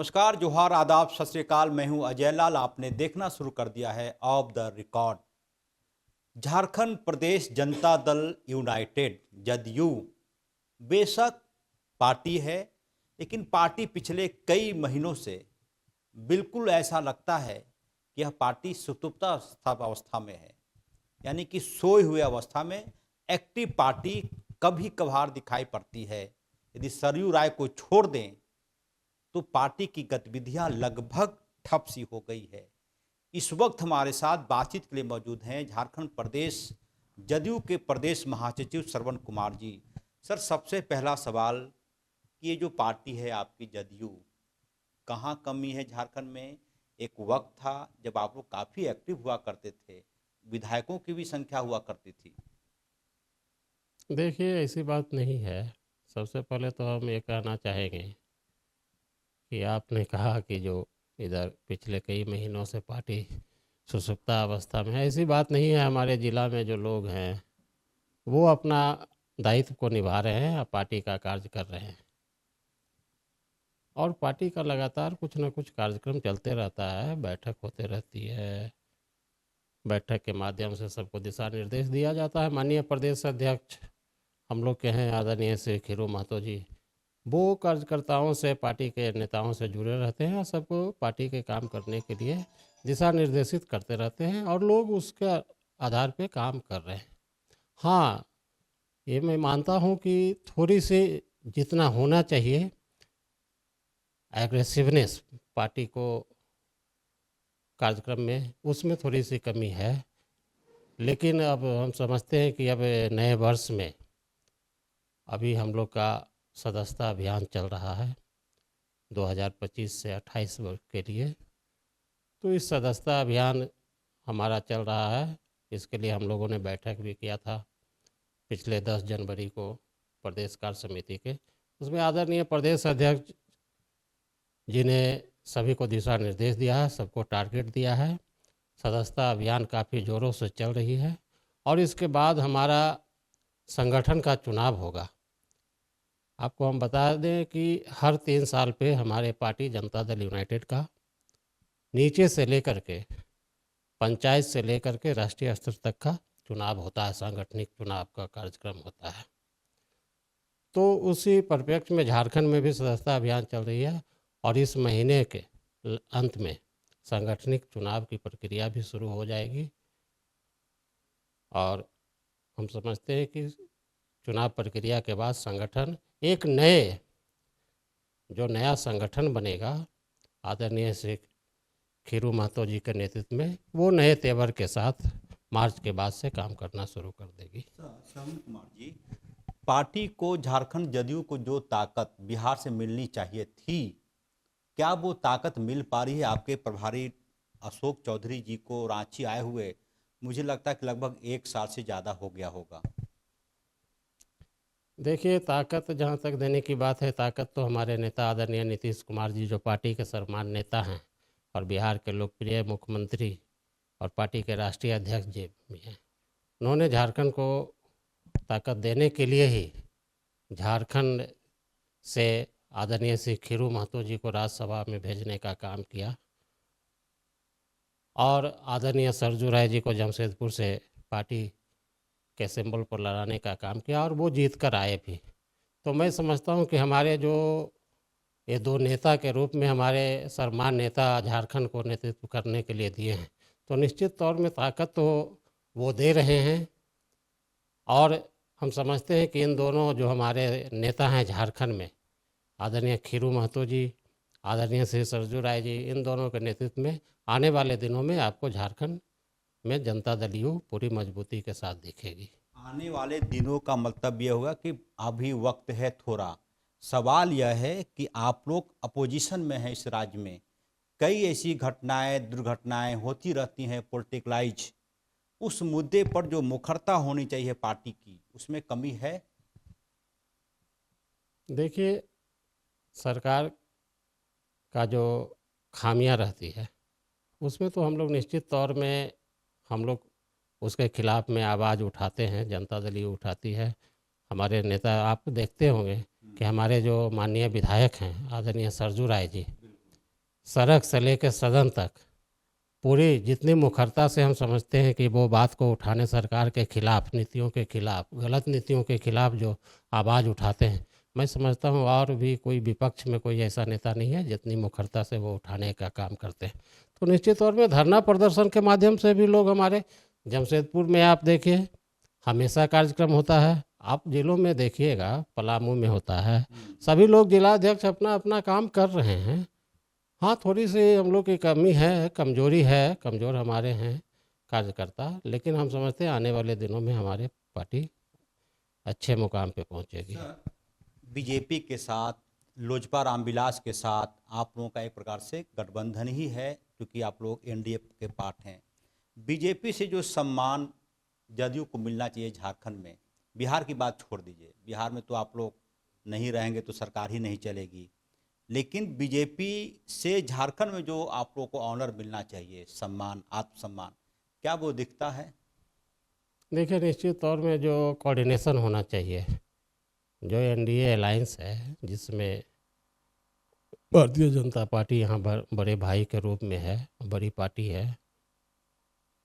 नमस्कार, जोहार, आदाब, सत श्री अकाल। मैं हूं अजय लाल। आपने देखना शुरू कर दिया है of the record. Jharkhand Pradesh Janata Dal United JDU बेशक पार्टी है, लेकिन पार्टी पिछले कई महीनों से बिल्कुल ऐसा लगता है कि यह पार्टी सुतुप्ता अवस्था में है, यानी कि सोए हुए अवस्था में। एक्टिव पार्टी कभी कभार दिखाई पड़ती है। यदि सरयू राय को छोड़ दें तो पार्टी की गतिविधियां लगभग ठप सी हो गई है। इस वक्त हमारे साथ बातचीत के लिए मौजूद हैं झारखंड प्रदेश जदयू के प्रदेश महासचिव श्रवण कुमार जी। सर, सबसे पहला सवाल कि ये जो पार्टी है आपकी जदयू, कहाँ कमी है झारखंड में? एक वक्त था जब आप लोग काफ़ी एक्टिव हुआ करते थे, विधायकों की भी संख्या हुआ करती थी। देखिए, ऐसी बात नहीं है। सबसे पहले तो हम ये कहना चाहेंगे कि आपने कहा कि जो इधर पिछले कई महीनों से पार्टी सुसुप्ता अवस्था में है, ऐसी बात नहीं है। हमारे ज़िला में जो लोग हैं वो अपना दायित्व को निभा रहे हैं और पार्टी का कार्य कर रहे हैं, और पार्टी का लगातार कुछ न कुछ कार्यक्रम चलते रहता है, बैठक होते रहती है। बैठक के माध्यम से सबको दिशा निर्देश दिया जाता है। माननीय प्रदेश अध्यक्ष हम लोग के हैं आदरणीय श्री खीरू महतो जी, वो कार्यकर्ताओं से, पार्टी के नेताओं से जुड़े रहते हैं और सबको पार्टी के काम करने के लिए दिशा निर्देशित करते रहते हैं, और लोग उसके आधार पे काम कर रहे हैं। हाँ, ये मैं मानता हूँ कि थोड़ी सी जितना होना चाहिए एग्रेसिवनेस पार्टी को कार्यक्रम में, उसमें थोड़ी सी कमी है। लेकिन अब हम समझते हैं कि अब नए वर्ष में अभी हम लोग का सदस्यता अभियान चल रहा है 2025 से 28 वर्ष के लिए। तो इस सदस्यता अभियान हमारा चल रहा है। इसके लिए हम लोगों ने बैठक भी किया था पिछले 10 जनवरी को प्रदेश कार्य समिति के। उसमें आदरणीय प्रदेश अध्यक्ष जी ने सभी को दिशा निर्देश दिया है, सबको टारगेट दिया है। सदस्यता अभियान काफ़ी ज़ोरों से चल रही है, और इसके बाद हमारा संगठन का चुनाव होगा। आपको हम बता दें कि हर 3 साल पे हमारे पार्टी जनता दल यूनाइटेड का नीचे से लेकर के पंचायत से लेकर के राष्ट्रीय स्तर तक का चुनाव होता है, सांगठनिक चुनाव का कार्यक्रम होता है। तो उसी परिप्रेक्ष्य में झारखंड में भी सदस्यता अभियान चल रही है, और इस महीने के अंत में सांगठनिक चुनाव की प्रक्रिया भी शुरू हो जाएगी। और हम समझते हैं कि चुनाव प्रक्रिया के बाद संगठन एक नया संगठन बनेगा आदरणीय श्री खीरू महतो जी के नेतृत्व में, वो नए तेवर के साथ मार्च के बाद से काम करना शुरू कर देगी। श्रवण कुमार जी, पार्टी को, झारखंड जदयू को जो ताकत बिहार से मिलनी चाहिए थी, क्या वो ताकत मिल पा रही है? आपके प्रभारी अशोक चौधरी जी को रांची आए हुए मुझे लगता है कि लगभग 1 साल से ज़्यादा हो गया होगा। देखिए, ताकत जहाँ तक देने की बात है, ताकत तो हमारे नेता आदरणीय नीतीश कुमार जी, जो पार्टी के सर्वमान्य नेता हैं और बिहार के लोकप्रिय मुख्यमंत्री और पार्टी के राष्ट्रीय अध्यक्ष जी भी हैं, उन्होंने झारखंड को ताकत देने के लिए ही झारखंड से आदरणीय श्री खीरू महतो जी को राज्यसभा में भेजने का काम किया, और आदरणीय सरजू राय जी को जमशेदपुर से पार्टी के सिंबल पर लड़ाने का काम किया, और वो जीत कर आए भी। तो मैं समझता हूँ कि हमारे जो ये 2 नेता के रूप में हमारे सम्मानित नेता झारखंड को नेतृत्व करने के लिए दिए हैं, तो निश्चित तौर में ताकत तो वो दे रहे हैं। और हम समझते हैं कि इन दोनों जो हमारे नेता हैं झारखंड में, आदरणीय खीरू महतो जी, आदरणीय श्री सरजू राय जी, इन दोनों के नेतृत्व में आने वाले दिनों में आपको झारखंड में जनता दल यू पूरी मजबूती के साथ दिखेगी। आने वाले दिनों का मतलब यह होगा कि अभी वक्त है थोड़ा। सवाल यह है कि आप लोग अपोजिशन में हैं इस राज्य में, कई ऐसी घटनाएं, दुर्घटनाएं होती रहती हैं, पॉलिटिकलाइज। उस मुद्दे पर जो मुखरता होनी चाहिए पार्टी की, उसमें कमी है। देखिए, सरकार का जो खामियां रहती है उसमें तो हम लोग निश्चित तौर में हम लोग उसके खिलाफ में आवाज़ उठाते हैं, जनता दल यू उठाती है। हमारे नेता, आप देखते होंगे कि हमारे जो माननीय विधायक हैं आदरणीय सरजू राय जी, सड़क से लेकर सदन तक पूरी जितनी मुखरता से हम समझते हैं कि वो बात को उठाने सरकार के खिलाफ, नीतियों के खिलाफ, गलत नीतियों के खिलाफ जो आवाज़ उठाते हैं, मैं समझता हूँ और भी कोई विपक्ष में कोई ऐसा नेता नहीं है जितनी मुखरता से वो उठाने का काम करते हैं। तो निश्चित तौर में धरना प्रदर्शन के माध्यम से भी लोग, हमारे जमशेदपुर में आप देखिए हमेशा कार्यक्रम होता है, आप जिलों में देखिएगा, पलामू में होता है, सभी लोग जिलाध्यक्ष अपना अपना काम कर रहे हैं। हाँ, थोड़ी सी हम लोग की कमी है, कमजोरी है, कमज़ोर हमारे हैं कार्यकर्ता, लेकिन हम समझते हैं आने वाले दिनों में हमारे पार्टी अच्छे मुकाम पे पहुंचेगी। बीजेपी के साथ, लोजपा रामविलास के साथ आप लोगों का एक प्रकार से गठबंधन ही है, क्योंकि आप लोग एनडीए के पार्ट हैं। बीजेपी से जो सम्मान जदयू को मिलना चाहिए झारखंड में, बिहार की बात छोड़ दीजिए, बिहार में तो आप लोग नहीं रहेंगे तो सरकार ही नहीं चलेगी, लेकिन बीजेपी से झारखंड में जो आप लोगों को ऑनर मिलना चाहिए, सम्मान, आत्मसम्मान, क्या वो दिखता है? देखिए, निश्चित तौर में जो कोऑर्डिनेशन होना चाहिए, जो एनडीए अलायंस है जिसमें भारतीय जनता पार्टी यहाँ बड़े भाई के रूप में है, बड़ी पार्टी है,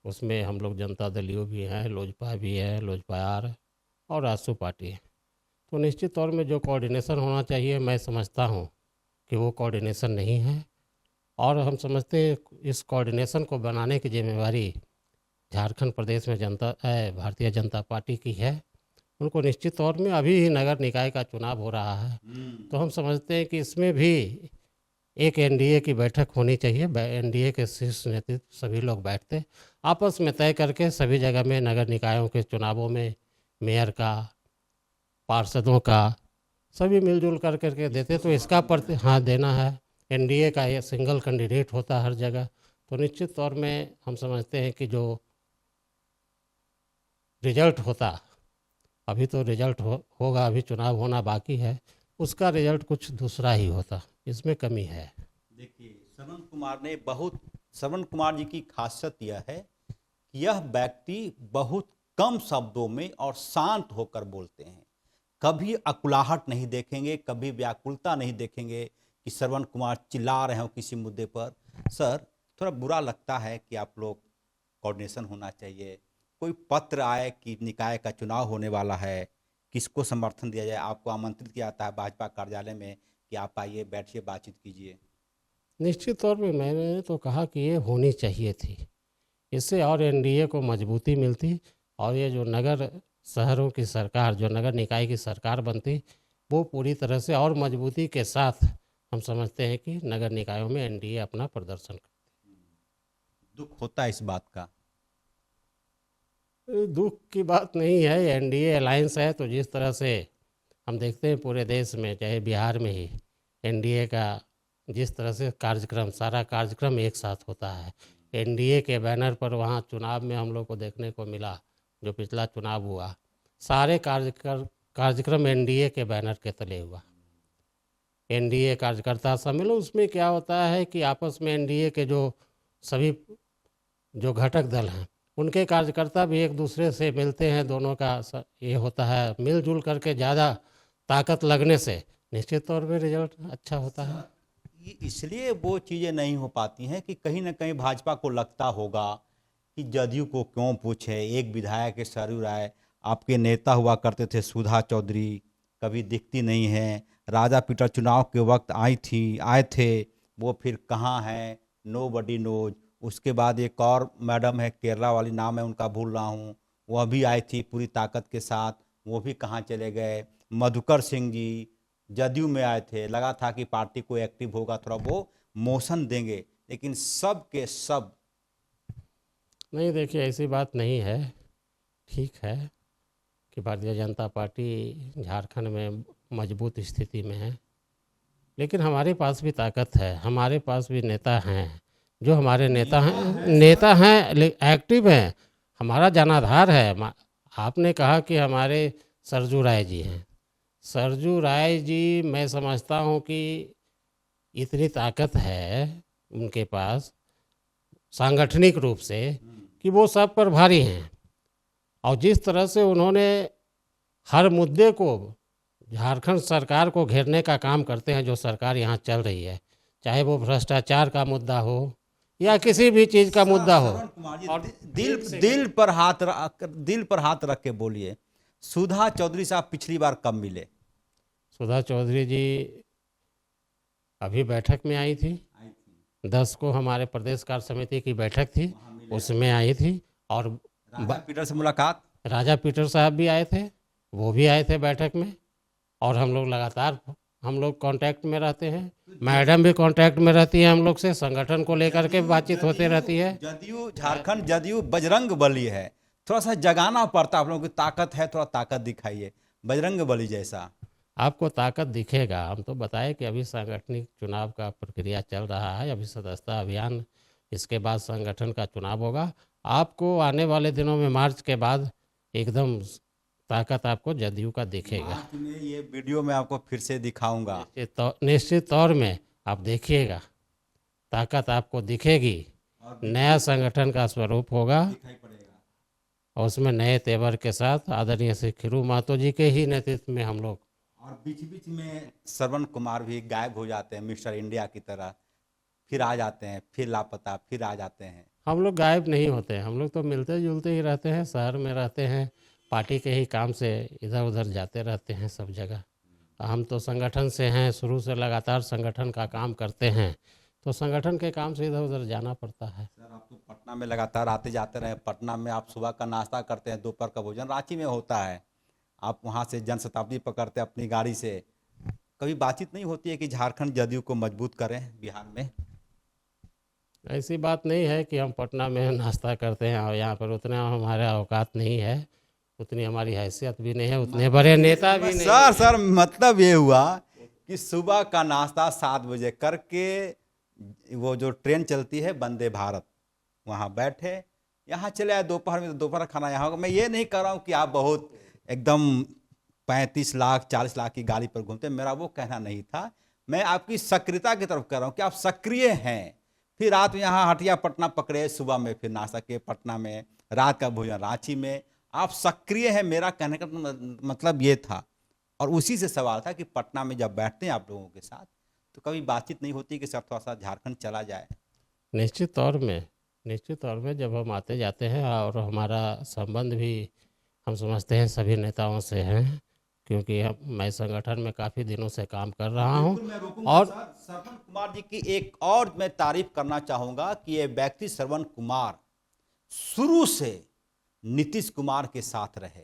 उसमें हम लोग जनता दल यू भी हैं, लोजपा भी है, लोजपा आर और आसू पार्टी है। तो निश्चित तौर में जो कोऑर्डिनेशन होना चाहिए, मैं समझता हूँ कि वो कोऑर्डिनेशन नहीं है, और हम समझते हैं इस कोऑर्डिनेशन को बनाने की जिम्मेवारी झारखंड प्रदेश में भारतीय जनता पार्टी की है। उनको निश्चित तौर में अभी ही नगर निकाय का चुनाव हो रहा है, तो हम समझते हैं कि इसमें भी एक एनडीए की बैठक होनी चाहिए। एनडीए के शीर्ष नेतृत्व सभी लोग बैठते, आपस में तय करके सभी जगह में नगर निकायों के चुनावों में मेयर का, पार्षदों का, सभी मिलजुल कर करके देते, तो इसका हाँ देना है। एनडीए का ये सिंगल कैंडिडेट होता हर जगह, तो निश्चित तौर में हम समझते हैं कि जो रिजल्ट होता, अभी तो रिजल्ट होगा, अभी चुनाव होना बाकी है, उसका रिजल्ट कुछ दूसरा ही होता, इसमें कमी है। देखिए, श्रवण कुमार जी की खासियत यह है कि यह व्यक्ति बहुत कम शब्दों में और शांत होकर बोलते हैं, कभी अकुलाहट नहीं देखेंगे, कभी व्याकुलता नहीं देखेंगे कि श्रवण कुमार चिल्ला रहे हो किसी मुद्दे पर। सर, थोड़ा बुरा लगता है कि आप लोग कोऑर्डिनेशन होना चाहिए, कोई पत्र आए कि निकाय का चुनाव होने वाला है, किसको समर्थन दिया जाए, आपको आमंत्रित किया जाता है भाजपा कार्यालय में कि आप आइए, बैठिए, बातचीत कीजिए। निश्चित तौर पे मैंने तो कहा कि ये होनी चाहिए थी, इससे और एनडीए को मजबूती मिलती, और ये जो नगर शहरों की सरकार, जो नगर निकाय की सरकार बनती, वो पूरी तरह से और मजबूती के साथ हम समझते हैं कि नगर निकायों में एनडीए अपना प्रदर्शन करती। दुख होता है इस बात का? दुख की बात नहीं है, एनडीए अलायंस है, तो जिस तरह से हम देखते हैं पूरे देश में, चाहे बिहार में ही एनडीए का जिस तरह से कार्यक्रम, सारा कार्यक्रम एक साथ होता है, एनडीए के बैनर पर वहाँ चुनाव में हम लोग को देखने को मिला, जो पिछला चुनाव हुआ, सारे कार्यक्रम एनडीए के बैनर के तले हुआ। एनडीए कार्यकर्ता सम्मेलन, उसमें क्या होता है कि आपस में एनडीए के जो सभी जो घटक दल हैं, उनके कार्यकर्ता भी एक दूसरे से मिलते हैं, दोनों का ये होता है, मिलजुल करके ज़्यादा ताकत लगने से निश्चित तौर पे रिजल्ट अच्छा होता है। इसलिए वो चीज़ें नहीं हो पाती हैं कि कहीं ना कहीं भाजपा को लगता होगा कि जदयू को क्यों पूछे। एक विधायक सरयू राय, आपके नेता हुआ करते थे सुधा चौधरी, कभी दिखती नहीं है, राजा पीटर चुनाव के वक्त आए थे, वो फिर कहाँ हैं, नोबडी नोज। उसके बाद एक और मैडम है, केरला वाली, नाम है उनका भूल रहा हूँ, वह भी आई थी पूरी ताकत के साथ, वो भी कहाँ चले गए। मधुकर सिंह जी जदयू में आए थे, लगा था कि पार्टी को एक्टिव होगा, थोड़ा वो मोशन देंगे, लेकिन सब के सब नहीं। देखिए, ऐसी बात नहीं है, ठीक है कि भारतीय जनता पार्टी झारखंड में मजबूत स्थिति में है, लेकिन हमारे पास भी ताकत है, हमारे पास भी नेता हैं, जो हमारे नेता हैं एक्टिव हैं, हमारा जनाधार है। आपने कहा कि हमारे सरजू राय जी हैं, सरजू राय जी, मैं समझता हूँ कि इतनी ताकत है उनके पास सांगठनिक रूप से कि वो सब पर भारी हैं, और जिस तरह से उन्होंने हर मुद्दे को झारखंड सरकार को घेरने का काम करते हैं, जो सरकार यहाँ चल रही है, चाहे वो भ्रष्टाचार का मुद्दा हो या किसी भी चीज़ का मुद्दा हो। श्रवण कुमार जी, और दिल पर हाथ रख के बोलिए, सुधा चौधरी साहब पिछली बार कब मिले? सुधा चौधरी जी अभी बैठक में आई थी, 10 को हमारे प्रदेश कार्य समिति की बैठक थी, उसमें आई थी। और राजा पीटर से मुलाकात? राजा पीटर साहब भी आए थे, वो भी आए थे बैठक में। और हम लोग लगातार कांटेक्ट में रहते हैं, मैडम भी कांटेक्ट में रहती है हम लोग से, संगठन को लेकर के बातचीत होती रहती है। जदयू झारखंड जदयू बजरंग बली है, थोड़ा सा जगाना पड़ता है, आप लोगों की ताकत है, थोड़ा ताकत दिखाइए बजरंग बली जैसा। आपको ताकत दिखेगा। हम तो बताए कि अभी सांगठनिक चुनाव का प्रक्रिया चल रहा है, अभी सदस्यता अभियान, इसके बाद संगठन का चुनाव होगा। आपको आने वाले दिनों में मार्च के बाद एकदम ताकत आपको जदयू का दिखेगा। मार्च में ये वीडियो मैं आपको फिर से दिखाऊंगा। निश्चित तौर में आप देखिएगा, ताकत आपको दिखेगी, नया संगठन का स्वरूप होगा दिखाई पड़ेगा। और उसमें नए तेवर के साथ आदरणीय श्री खीरू महतो जी के ही नेतृत्व में हम लोग। और बीच बीच में श्रवण कुमार भी गायब हो जाते हैं मिस्टर इंडिया की तरह, फिर आ जाते हैं, फिर लापता, फिर आ जाते हैं। हम लोग गायब नहीं होते हैं, हम लोग तो मिलते जुलते ही रहते हैं, शहर में रहते हैं, पार्टी के ही काम से इधर उधर जाते रहते हैं सब जगह। हम तो संगठन से हैं, शुरू से लगातार संगठन का काम करते हैं, तो संगठन के काम से इधर उधर जाना पड़ता है। सर आप तो पटना में लगातार आते जाते रहे, पटना में आप सुबह का नाश्ता करते हैं, दोपहर का भोजन रांची में होता है, आप वहाँ से जनशताब्दी पकड़ते हैं अपनी गाड़ी से, कभी बातचीत नहीं होती है कि झारखंड जदयू को मजबूत करें बिहार में? ऐसी बात नहीं है कि हम पटना में नाश्ता करते हैं और यहाँ पर उतना हमारा औकात नहीं है, उतनी हमारी हैसियत भी नहीं है, उतने बड़े नेता भी नहीं। सर मतलब ये हुआ कि सुबह का नाश्ता 7 बजे करके वो जो ट्रेन चलती है वंदे भारत, वहाँ बैठे, यहाँ चले आए दोपहर में, तो दोपहर का खाना यहाँ होगा। मैं ये नहीं कह रहा हूँ कि आप बहुत एकदम 35 लाख 40 लाख की गाड़ी पर घूमते, मेरा वो कहना नहीं था। मैं आपकी सक्रियता की तरफ कह रहा हूँ कि आप सक्रिय हैं। फिर रात में यहाँ हटिया पटना पकड़े, सुबह में फिर नाश्ता किए पटना में, रात का भोजन रांची में, आप सक्रिय हैं, मेरा कहने का मतलब ये था। और उसी से सवाल था कि पटना में जब बैठते हैं आप लोगों के साथ, तो कभी बातचीत नहीं होती कि सर थोड़ा सा झारखंड चला जाए? निश्चित तौर में जब हम आते जाते हैं, और हमारा संबंध भी हम समझते हैं सभी नेताओं से हैं, क्योंकि मैं संगठन में काफ़ी दिनों से काम कर रहा हूं। और श्रवण कुमार जी की एक और मैं तारीफ करना चाहूंगा कि ये व्यक्ति श्रवण कुमार शुरू से नीतीश कुमार के साथ रहे,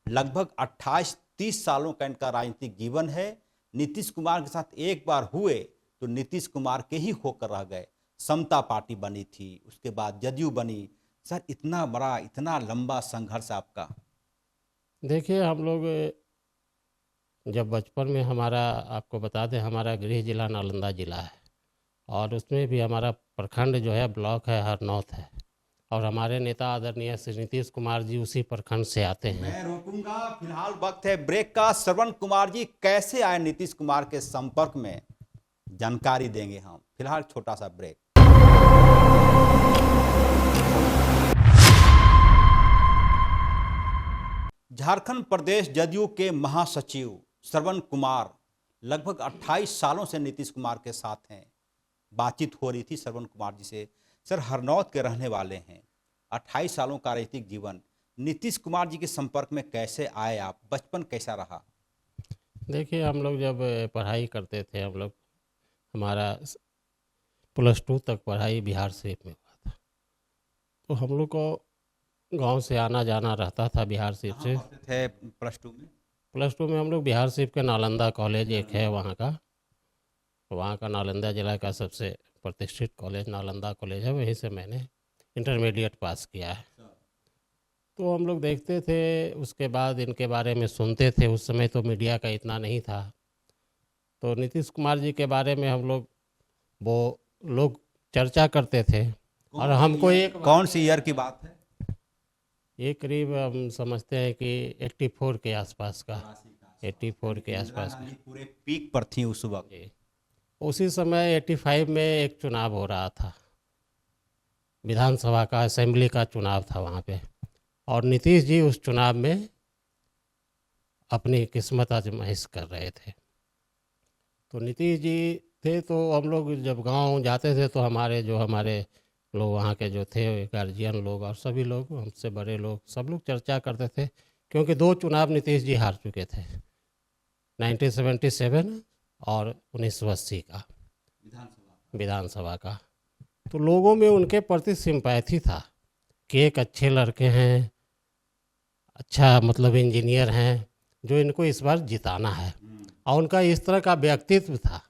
लगभग 28-30 सालों का इनका राजनीतिक जीवन है। नीतीश कुमार के साथ एक बार हुए तो नीतीश कुमार के ही होकर रह गए। समता पार्टी बनी थी, उसके बाद जदयू बनी। सर इतना बड़ा, इतना लंबा संघर्ष आपका? देखिए, हम लोग जब बचपन में, हमारा आपको बता दें, हमारा गृह जिला नालंदा जिला है, और उसमें भी हमारा प्रखंड जो है ब्लॉक है हरनौत है, और हमारे नेता आदरणीय श्री नीतीश कुमार जी उसी प्रखंड से आते हैं। मैं रोकूंगा, फिलहाल वक्त है ब्रेक का। श्रवण कुमार जी कैसे आए नीतीश कुमार के संपर्क में, जानकारी देंगे हम। फिलहाल छोटा सा ब्रेक। झारखंड प्रदेश जदयू के महासचिव श्रवण कुमार लगभग 28 सालों से नीतीश कुमार के साथ हैं। बातचीत हो रही थी श्रवण कुमार जी से। सर हरनौत के रहने वाले हैं, 28 सालों का राजनीतिक जीवन, नीतीश कुमार जी के संपर्क में कैसे आए आप, बचपन कैसा रहा? देखिए, हम लोग जब पढ़ाई करते थे, हम लोग, हमारा +2 तक पढ़ाई बिहार से में हुआ था, तो हम लोग को गांव से आना जाना रहता था बिहार से। थे +2 में? +2 में हम लोग बिहार से के नालंदा कॉलेज एक है वहाँ का नालंदा जिला का सबसे प्रतिष्ठित कॉलेज नालंदा कॉलेज है, वहीं से मैंने इंटरमीडिएट पास किया है। तो हम लोग देखते थे, उसके बाद इनके बारे में सुनते थे। उस समय तो मीडिया का इतना नहीं था, तो नीतीश कुमार जी के बारे में हम लोग, वो लोग चर्चा करते थे। और हमको कौन सी ईयर की बात है? ये करीब हम समझते हैं कि 84 के आसपास का, 84 के आसपास का, पूरे पीक पर थी उस वक्त। उसी समय 85 में एक चुनाव हो रहा था, विधानसभा का, असेंबली का चुनाव था वहाँ पे, और नीतीश जी उस चुनाव में अपनी किस्मत आजमाइश कर रहे थे। तो नीतीश जी थे तो हम लोग जब गांव जाते थे तो हमारे लोग वहाँ के जो थे गार्जियन लोग और सभी लोग हमसे बड़े लोग सब लोग चर्चा करते थे, क्योंकि 2 चुनाव नीतीश जी हार चुके थे, 1977 और 1980 का विधानसभा का। तो लोगों में उनके प्रति सिंपैथी था कि एक अच्छे लड़के हैं, अच्छा मतलब इंजीनियर हैं, जो इनको इस बार जिताना है। और उनका इस तरह का व्यक्तित्व था,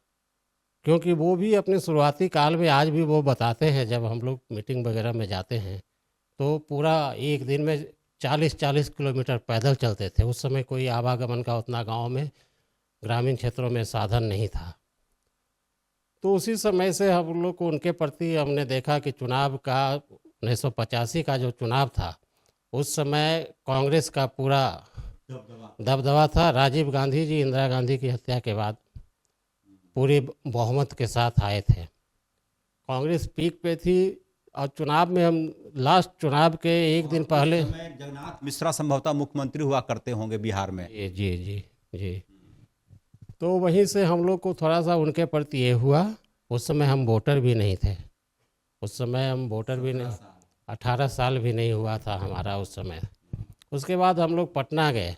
क्योंकि वो भी अपने शुरुआती काल में, आज भी वो बताते हैं जब हम लोग मीटिंग वगैरह में जाते हैं तो पूरा एक दिन में 40-40 किलोमीटर पैदल चलते थे। उस समय कोई आवागमन का उतना गांव में, ग्रामीण क्षेत्रों में साधन नहीं था। तो उसी समय से हम लोग को उनके प्रति हमने देखा कि चुनाव का 1985 का जो चुनाव था, उस समय कांग्रेस का पूरा दबदबा था। राजीव गांधी जी इंदिरा गांधी की हत्या के बाद पूरे बहुमत के साथ आए थे, कांग्रेस पीक पे थी। और चुनाव में हम लास्ट चुनाव के एक दिन पहले, जगन्नाथ मिश्रा संभवतः मुख्यमंत्री हुआ करते होंगे बिहार में। जी जी जी जी, तो वहीं से हम लोग को थोड़ा सा उनके प्रति ये हुआ। उस समय हम वोटर भी नहीं थे, उस समय हम वोटर भी नहीं, 18 साल भी नहीं हुआ था हमारा उस समय। उसके बाद हम लोग पटना गए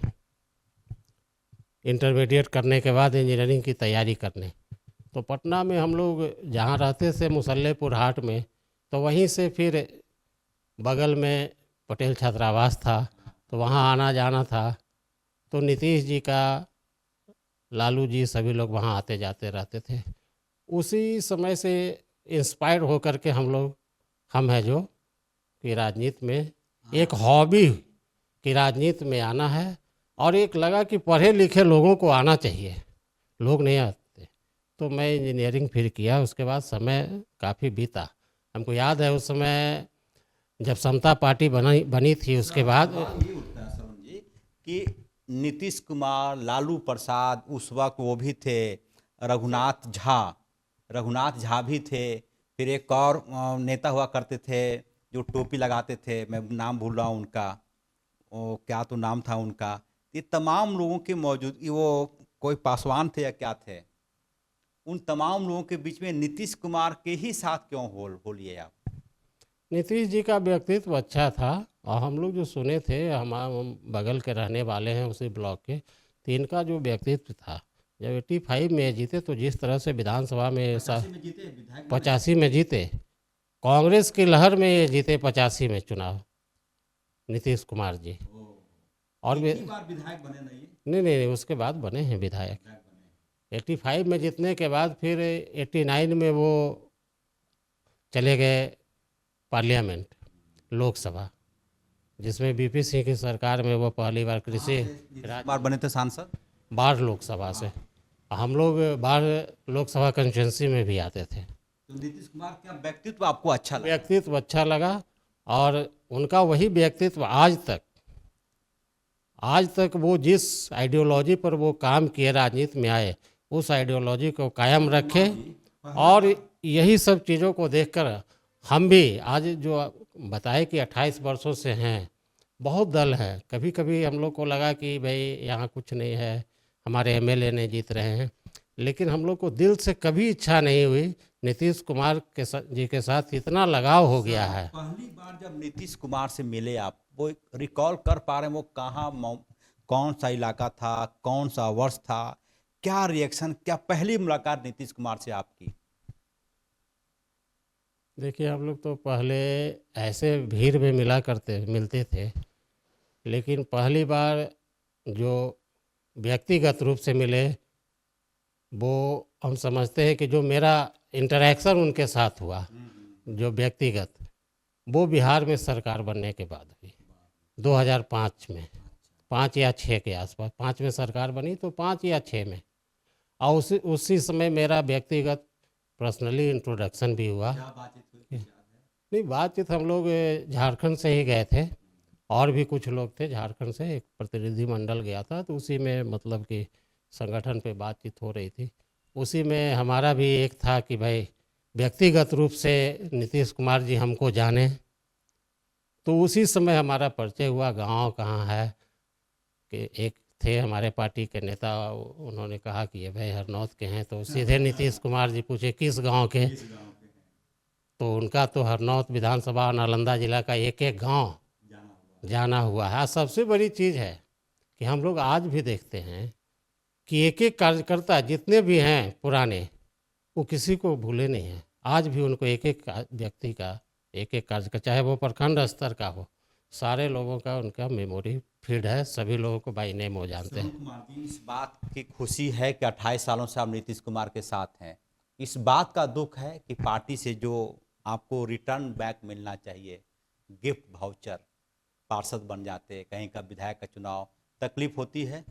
इंटरमीडिएट करने के बाद इंजीनियरिंग की तैयारी करने। तो पटना में हम लोग जहाँ रहते थे मुसल्लेपुर हाट में, तो वहीं से फिर बगल में पटेल छात्रावास था, तो वहाँ आना जाना था। तो नीतीश जी का, लालू जी, सभी लोग वहाँ आते जाते रहते थे। उसी समय से इंस्पायर होकर के हम हैं जो कि राजनीति में एक हॉबी कि राजनीति में आना है, और एक लगा कि पढ़े लिखे लोगों को आना चाहिए, लोग नहीं आते। तो मैं इंजीनियरिंग फिर किया। उसके बाद समय काफ़ी बीता। हमको याद है उस समय जब समता पार्टी बनी थी, उसके बाद ये उठता है सरवण जी कि नीतीश कुमार, लालू प्रसाद, उस वक्त वो भी थे, रघुनाथ झा भी थे, फिर एक और नेता हुआ करते थे जो टोपी लगाते थे, मैं नाम भूल रहा हूँ उनका, वो क्या तो नाम था उनका। ये तमाम लोगों की मौजूदगी, वो कोई पासवान थे या क्या थे, उन तमाम लोगों के बीच में नीतीश कुमार के ही साथ क्यों हो लिए आप? नीतीश जी का व्यक्तित्व अच्छा था। और हम लोग जो सुने थे, हम बगल के रहने वाले हैं उसी ब्लॉक के, तो इनका जो व्यक्तित्व था, जब 85 में जीते तो जिस तरह से विधानसभा में 85 में जीते, कांग्रेस की लहर में ये जीते 85 में चुनाव नीतीश कुमार जी। और भी विधायक बने नहीं? नहीं नहीं नहीं, उसके बाद बने हैं विधायक। 85 में जीतने के बाद फिर 89 में वो चले गए पार्लियामेंट, लोकसभा, जिसमें बीपी सिंह की सरकार में वो पहली बार कृषि बार बने थे सांसद बाढ़ लोकसभा से। हम लोग बाढ़ लोकसभा कंस्टिट्यूंसी में भी आते थे। तो नीतीश कुमार का व्यक्तित्व आपको अच्छा लगा? व्यक्तित्व अच्छा लगा, और उनका वही व्यक्तित्व आज तक वो जिस आइडियोलॉजी पर वो काम किए, राजनीति में आए, उस आइडियोलॉजी को कायम रखे। और यही सब चीज़ों को देखकर हम भी आज जो बताए कि 28 वर्षों से हैं, बहुत दल है। कभी कभी हम लोग को लगा कि भाई यहाँ कुछ नहीं है, हमारे एमएलए नहीं जीत रहे हैं, लेकिन हम लोग को दिल से कभी इच्छा नहीं हुई। नीतीश कुमार जी के साथ इतना लगाव हो गया है। पहली बार जब नीतीश कुमार से मिले आप, वो रिकॉल कर पा रहे हैं वो कहाँ, कौन सा इलाका था, कौन सा वर्ष था, क्या रिएक्शन, क्या पहली मुलाकात नीतीश कुमार से आपकी? देखिए, हम लोग तो पहले ऐसे भीड़ में मिलते थे, लेकिन पहली बार जो व्यक्तिगत रूप से मिले, वो हम समझते हैं कि जो मेरा इंटरेक्शन उनके साथ हुआ जो व्यक्तिगत, वो बिहार में सरकार बनने के बाद हुई 2005 में, 5 या 6 के आसपास। 5 में सरकार बनी तो 5 या 6 में, और उसी समय मेरा व्यक्तिगत पर्सनली इंट्रोडक्शन भी हुआ। नहीं, बातचीत हम लोग झारखंड से ही गए थे, और भी कुछ लोग थे झारखंड से, एक प्रतिनिधि मंडल गया था, तो उसी में मतलब कि संगठन पे बातचीत हो रही थी। उसी में हमारा भी एक था कि भाई व्यक्तिगत रूप से नीतीश कुमार जी हमको जाने, तो उसी समय हमारा परिचय हुआ। गांव कहाँ है कि एक थे हमारे पार्टी के नेता, उन्होंने कहा कि ये भाई हरनौत के हैं, तो सीधे नीतीश कुमार जी पूछे किस गांव के, तो उनका तो हरनौत विधानसभा नालंदा जिला का एक एक गांव जाना हुआ है। सबसे बड़ी चीज़ है कि हम लोग आज भी देखते हैं कि एक एक कार्यकर्ता जितने भी हैं पुराने, वो किसी को भूले नहीं हैं। आज भी उनको एक एक व्यक्ति का, एक एक कार्यकर्ता, चाहे वो प्रखंड स्तर का हो, सारे लोगों का उनका मेमोरी फीड है, सभी लोगों को बाई नेम वो जानते हैं। कुमार जी, इस बात की खुशी है कि 28 सालों से आप नीतीश कुमार के साथ हैं। इस बात का दुख है कि पार्टी से जो आपको रिटर्न बैक मिलना चाहिए, गिफ्ट वाउचर, पार्षद बन जाते, कहीं का विधायक का चुनाव, तकलीफ होती है।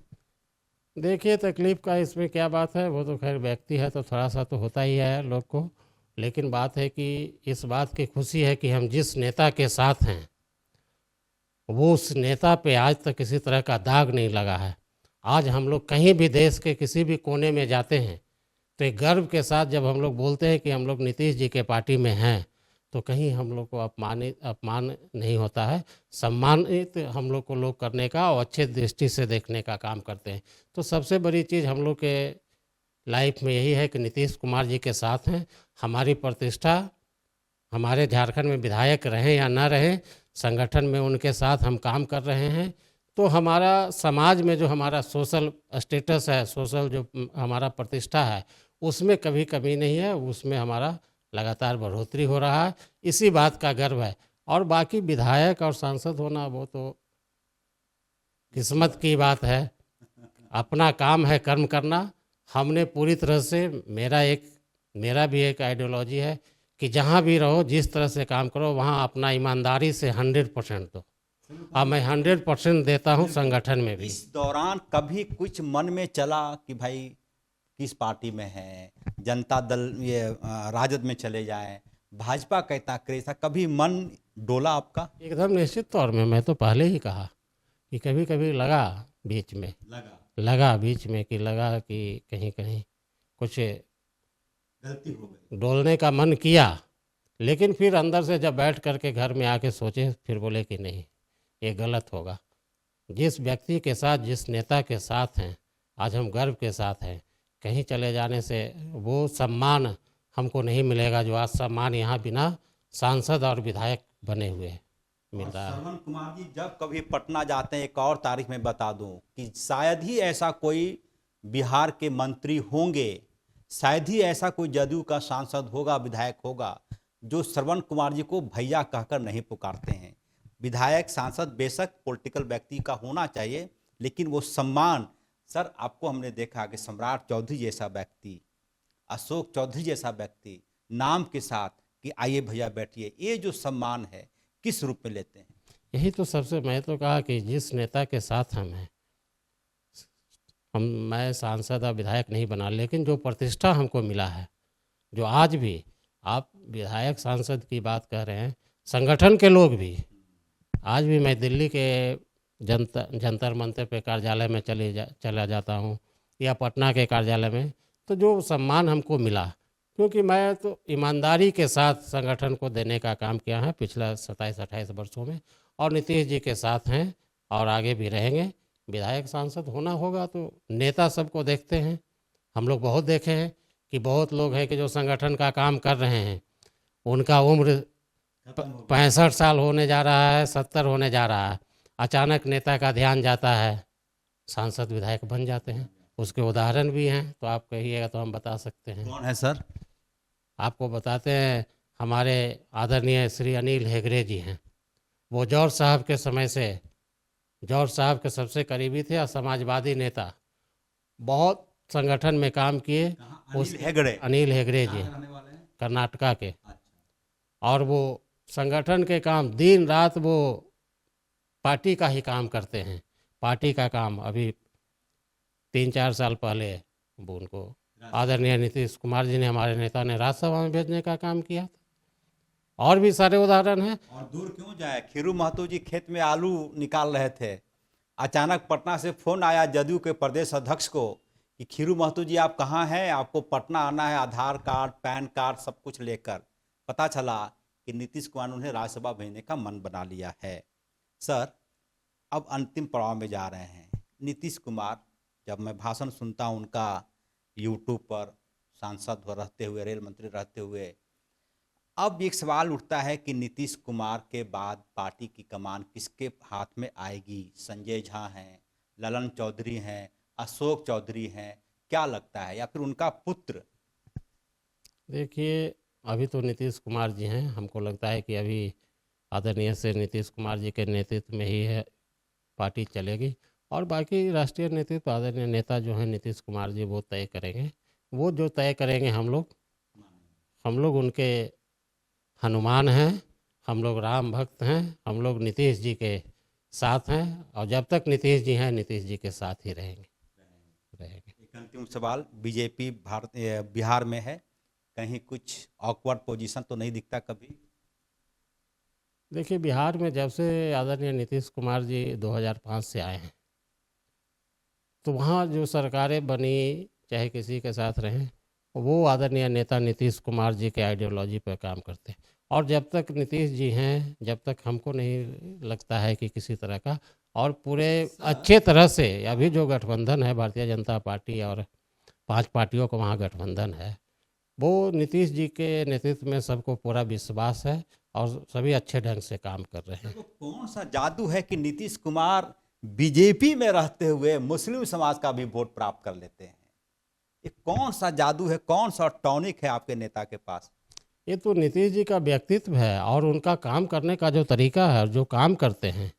देखिए, तकलीफ़ का इसमें क्या बात है, वो तो खैर व्यक्ति है तो थोड़ा सा तो होता ही है लोग को, लेकिन बात है कि इस बात की खुशी है कि हम जिस नेता के साथ हैं वो उस नेता पे आज तक किसी तरह का दाग नहीं लगा है। आज हम लोग कहीं भी देश के किसी भी कोने में जाते हैं तो एक गर्व के साथ जब हम लोग बोलते हैं कि हम लोग नीतीश जी के पार्टी में हैं, तो कहीं हम लोग को अपमान नहीं होता है, सम्मानित हम लोग को लोग करने का और अच्छे दृष्टि से देखने का काम करते हैं। तो सबसे बड़ी चीज़ हम लोग के लाइफ में यही है कि नीतीश कुमार जी के साथ हैं। हमारी प्रतिष्ठा, हमारे झारखंड में विधायक रहें या ना रहें, संगठन में उनके साथ हम काम कर रहे हैं, तो हमारा समाज में जो हमारा सोशल स्टेटस है, सोशल जो हमारा प्रतिष्ठा है, उसमें कभी कमी नहीं है, उसमें हमारा लगातार बढ़ोतरी हो रहा है। इसी बात का गर्व है। और बाकी विधायक और सांसद होना वो तो किस्मत की बात है, अपना काम है कर्म करना। हमने पूरी तरह से, मेरा भी एक आइडियोलॉजी है कि जहाँ भी रहो, जिस तरह से काम करो, वहाँ अपना ईमानदारी से 100% दो, और मैं 100% देता हूँ संगठन में भी। इस दौरान कभी कुछ मन में चला कि भाई किस पार्टी में है, जनता दल, राजद में चले जाएं, भाजपा का इतना क्रेज था, कभी मन डोला आपका? एकदम निश्चित तौर में, मैं तो पहले ही कहा कि कभी कभी लगा बीच में, लगा कि कहीं कहीं कुछ गलती हो गई, डोलने का मन किया, लेकिन फिर अंदर से जब बैठ करके घर में आके सोचे, फिर बोले कि नहीं, ये गलत होगा। जिस व्यक्ति के साथ, जिस नेता के साथ हैं, आज हम गर्व के साथ हैं। कहीं चले जाने से वो सम्मान हमको नहीं मिलेगा जो आज सम्मान यहाँ बिना सांसद और विधायक बने हुए मिल रहा है। श्रवण कुमार जी, जब कभी पटना जाते हैं, एक और तारीख में बता दूं कि शायद ही ऐसा कोई बिहार के मंत्री होंगे, शायद ही ऐसा कोई जदयू का सांसद होगा, विधायक होगा, जो श्रवण कुमार जी को भैया कहकर नहीं पुकारते हैं। विधायक सांसद बेशक पॉलिटिकल व्यक्ति का होना चाहिए, लेकिन वो सम्मान, सर आपको हमने देखा कि सम्राट चौधरी जैसा व्यक्ति, अशोक चौधरी जैसा व्यक्ति नाम के साथ कि आइए भैया बैठिए, ये जो सम्मान है किस रूप में लेते हैं? यही तो सबसे, मैं तो कहा कि जिस नेता के साथ हम हैं, मैं सांसद और विधायक नहीं बना, लेकिन जो प्रतिष्ठा हमको मिला है, जो आज भी आप विधायक सांसद की बात कह रहे हैं, संगठन के लोग भी, आज भी मैं दिल्ली के जंतर मंतर पे कार्यालय में चला जाता हूँ या पटना के कार्यालय में, तो जो सम्मान हमको मिला, क्योंकि मैं तो ईमानदारी के साथ संगठन को देने का काम किया है पिछला 27-28 वर्षों में, और नीतीश जी के साथ हैं और आगे भी रहेंगे। विधायक सांसद होना होगा तो नेता सबको देखते हैं, हम लोग बहुत देखे हैं कि बहुत लोग हैं कि जो संगठन का काम कर रहे हैं, उनका उम्र 65 साल होने जा रहा है, 70 होने जा रहा है, अचानक नेता का ध्यान जाता है, सांसद विधायक बन जाते हैं। उसके उदाहरण भी हैं, तो आप कहिएगा तो हम बता सकते हैं। कौन है सर? आपको बताते हैं, हमारे आदरणीय श्री अनिल हेगड़े जी हैं। वो जॉर्ज साहब के समय से, जॉर्ज साहब के सबसे करीबी थे और समाजवादी नेता, बहुत संगठन में काम किए। अनिल हेगड़े जी कर्नाटका के, और वो संगठन के काम दिन रात, वो पार्टी का ही काम करते हैं। पार्टी का काम अभी 3-4 साल पहले वो उनको आदरणीय नीतीश कुमार जी ने, हमारे नेता ने, राज्यसभा में भेजने का काम किया था। और भी सारे उदाहरण हैं। और दूर क्यों जाए, खीरू महतो जी खेत में आलू निकाल रहे थे, अचानक पटना से फोन आया जदयू के प्रदेश अध्यक्ष को कि खीरू महतो जी आप कहाँ हैं, आपको पटना आना है, आधार कार्ड, पैन कार्ड सब कुछ लेकर। पता चला कि नीतीश कुमार ने उन्हें राज्यसभा भेजने का मन बना लिया है। सर, अब अंतिम पड़ाव में जा रहे हैं, नीतीश कुमार, जब मैं भाषण सुनता हूं उनका यूट्यूब पर, सांसद रहते हुए, रेल मंत्री रहते हुए, अब एक सवाल उठता है कि नीतीश कुमार के बाद पार्टी की कमान किसके हाथ में आएगी? संजय झा हैं, ललन चौधरी हैं, अशोक चौधरी हैं, क्या लगता है, या फिर उनका पुत्र? देखिए, अभी तो नीतीश कुमार जी हैं। हमको लगता है कि अभी आदरणीय से नीतीश कुमार जी के नेतृत्व में ही है पार्टी चलेगी, और बाकी राष्ट्रीय नेतृत्व आदरणीय नेता जो हैं नीतीश कुमार जी वो तय करेंगे। वो जो तय करेंगे हम लोग उनके हनुमान हैं, हम लोग राम भक्त हैं, हम लोग नीतीश जी के साथ हैं, और जब तक नीतीश जी हैं नीतीश जी के साथ ही रहेंगे। एक अंतिम सवाल, बीजेपी बिहार में है, कहीं कुछ ऑकवर्ड पोजीशन तो नहीं दिखता कभी? देखिए, बिहार में जब से आदरणीय नीतीश कुमार जी 2005 से आए हैं, तो वहाँ जो सरकारें बनी, चाहे किसी के साथ रहें, वो आदरणीय नेता नीतीश कुमार जी के आइडियोलॉजी पर काम करते हैं। और जब तक नीतीश जी हैं, जब तक हमको नहीं लगता है कि किसी तरह का, और पूरे अच्छे तरह से अभी जो गठबंधन है भारतीय जनता पार्टी और 5 पार्टियों का वहाँ गठबंधन है, वो नीतीश जी के नेतृत्व में सबको पूरा विश्वास है और सभी अच्छे ढंग से काम कर रहे हैं। तो कौन सा जादू है कि नीतीश कुमार बीजेपी में रहते हुए मुस्लिम समाज का भी वोट प्राप्त कर लेते हैं? ये कौन सा जादू है, कौन सा टॉनिक है आपके नेता के पास? ये तो नीतीश जी का व्यक्तित्व है और उनका काम करने का जो तरीका है, जो काम करते हैं,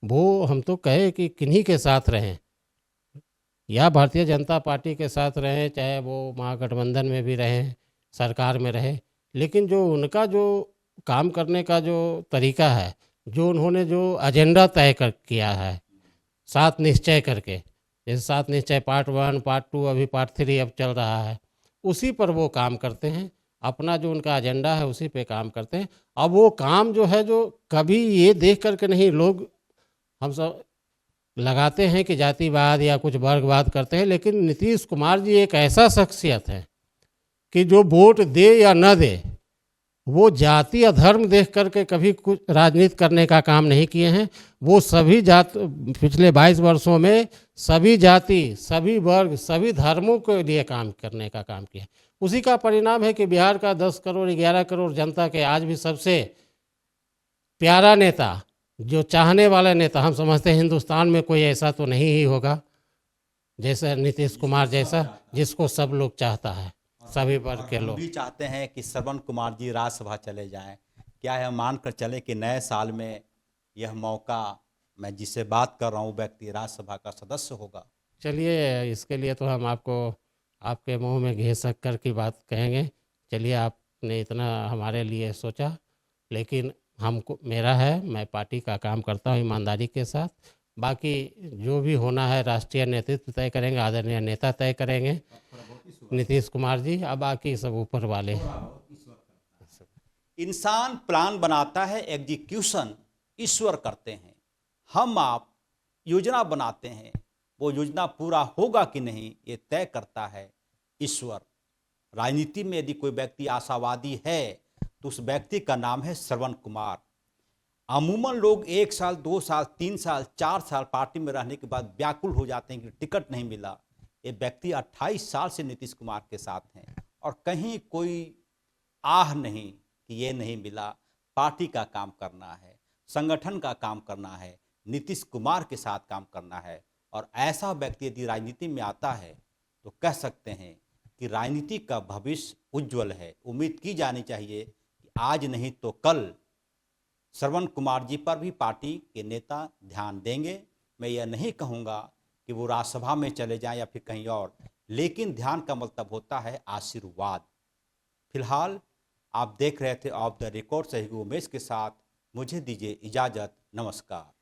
वो हम तो कहे कि किन्हीं के साथ रहें, या भारतीय जनता पार्टी के साथ रहें, चाहे वो महागठबंधन में भी रहें, सरकार में रहे, लेकिन जो उनका जो काम करने का जो तरीका है, जो उन्होंने जो एजेंडा तय कर किया है 7 निश्चय करके, जैसे 7 निश्चय पार्ट 1, पार्ट 2, अभी पार्ट 3 अब चल रहा है, उसी पर वो काम करते हैं। अपना जो उनका एजेंडा है उसी पे काम करते हैं। अब वो काम जो है, जो कभी ये देख करके नहीं, लोग हम सब लगाते हैं कि जातिवाद या कुछ वर्गवाद करते हैं, लेकिन नीतीश कुमार जी एक ऐसा शख्सियत है कि जो वोट दे या न दे, वो जाति या धर्म देख करके कभी कुछ राजनीति करने का काम नहीं किए हैं। वो सभी पिछले 22 वर्षों में सभी जाति, सभी वर्ग, सभी धर्मों के लिए काम करने का काम किया। उसी का परिणाम है कि बिहार का 10 करोड़ 11 करोड़ जनता के आज भी सबसे प्यारा नेता, जो चाहने वाला नेता, हम समझते हैं हिंदुस्तान में कोई ऐसा तो नहीं ही होगा जैसा नीतीश कुमार जैसा, जिसको सब लोग चाहता है, सभी वर्ग के हम लोग। भी चाहते हैं कि श्रवण कुमार जी राज्यसभा चले जाएं। क्या है, मानकर चले कि नए साल में यह मौका, मैं जिससे बात कर रहा हूँ व्यक्ति राज्यसभा का सदस्य होगा? चलिए, इसके लिए तो हम आपको आपके मुंह में घी शक्कर की बात कहेंगे। चलिए, आपने इतना हमारे लिए सोचा, लेकिन हमको मेरा है, मैं पार्टी का काम करता हूँ ईमानदारी के साथ। बाकी जो भी होना है राष्ट्रीय नेतृत्व तय करेंगे, आदरणीय नेता तय करेंगे, नीतीश कुमार जी, अब बाकी सब ऊपर वाले। इंसान प्लान बनाता है, एग्जीक्यूशन ईश्वर करते हैं। हम आप योजना बनाते हैं, वो योजना पूरा होगा कि नहीं ये तय करता है ईश्वर। राजनीति में यदि कोई व्यक्ति आशावादी है तो उस व्यक्ति का नाम है श्रवण कुमार। अमूमन लोग 1 साल, 2 साल, 3 साल, 4 साल पार्टी में रहने के बाद व्याकुल हो जाते हैं कि टिकट नहीं मिला। ये व्यक्ति 28 साल से नीतीश कुमार के साथ हैं और कहीं कोई आह नहीं कि ये नहीं मिला। पार्टी का काम करना है, संगठन का काम करना है, नीतीश कुमार के साथ काम करना है। और ऐसा व्यक्ति यदि राजनीति में आता है तो कह सकते हैं कि राजनीति का भविष्य उज्जवल है। उम्मीद की जानी चाहिए कि आज नहीं तो कल श्रवण कुमार जी पर भी पार्टी के नेता ध्यान देंगे। मैं यह नहीं कहूँगा कि वो राज्यसभा में चले जाएं या फिर कहीं और, लेकिन ध्यान का मतलब होता है आशीर्वाद। फिलहाल आप देख रहे थे ऑफ द रिकॉर्ड सहयोगी उमेश के साथ। मुझे दीजिए इजाज़त, नमस्कार।